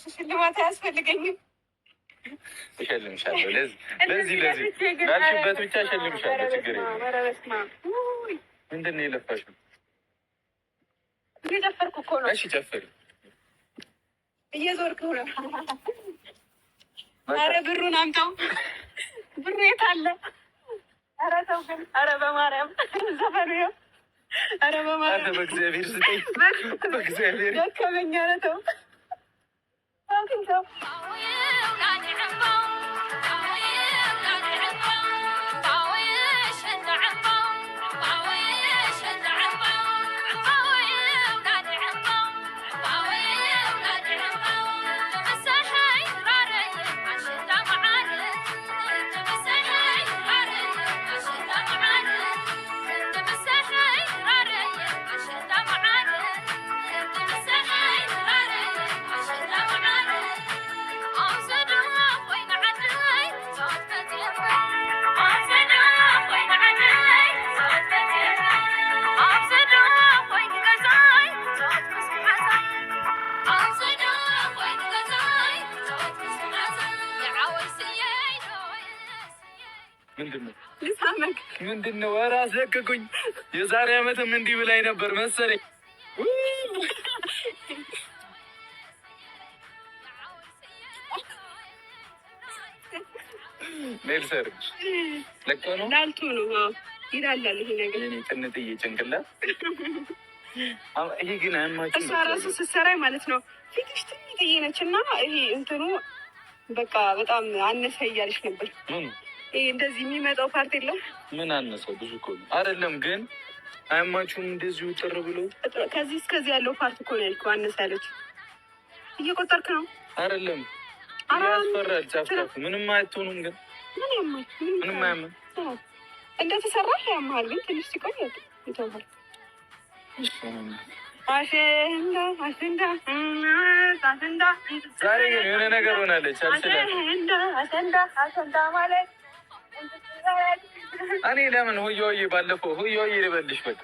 ሽልማት አያስፈልገኝም። እሸልምሻለሁ። ለዚህ ላልሽበት ብቻ እሸልምሻለሁ። ችግር የለም። ምንድን ነው የለፋሽው? እየጨፈርኩ እኮ ነው። እሺ ጨፍሪ። እየዞርኩ ነው። ኧረ ብሩን አምጣው። ብሩ የት አለ? ኧረ ተው ግን። ኧረ በማርያም ዘፈኑ ነው። ኧረ በማርያም በእግዚአብሔር ስጠኝ። በእግዚአብሔር ደከመኝ። ኧረ ተው ተው። ምንድን ነው? ኧረ አስለቀቁኝ። የዛሬ ዓመትም እንዲህ ብላኝ ነበር መሰለኝ። ኔልሰር ለቆ ነው ዳልቶ ነው ይላላል። ይሄ ነገር እኔ ጥንጥዬ ጭንቅላት ይሄ ግን አያማችም። እሷ ራሱ ስትሰራ ማለት ነው ፊትሽ ትንጥዬ ነች እና ይሄ እንትኑ በቃ በጣም አነሰ እያለች ነበር። ይሄ እንደዚህ የሚመጣው ፓርት የለም። ምን አነሰው? ብዙ እኮ ነው። አይደለም ግን አያማችሁም? እንደዚሁ ጥር ብሎ ከዚህ እስከዚህ ያለው ፓርት እኮ ነው ያልኩህ። አነሰ ያለች እየቆጠርክ ነው። አይደለም ያስፈራል። ጫፍጫፉ ምንም አትሆኑም። ግን ምንም አያምም። እንደተሰራ ያምሃል። ግን ትንሽ ሲቆይ ይተውሃል። አሸንዳ አሸንዳ አሸንዳ ዛሬ ግን የሆነ ነገር ሆናለች። አሸንዳ አሸንዳ አሸንዳ ማለት እኔ ለምን ሆየ ሆየ ባለፈው ሆየ ሆየ ልበልሽ በቃ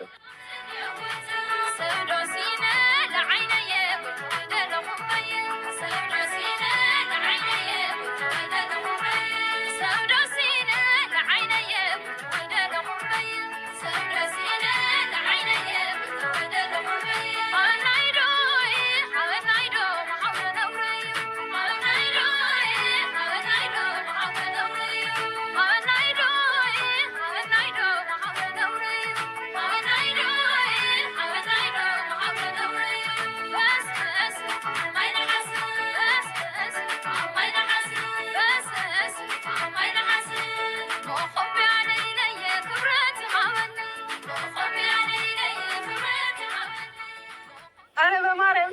በማርያም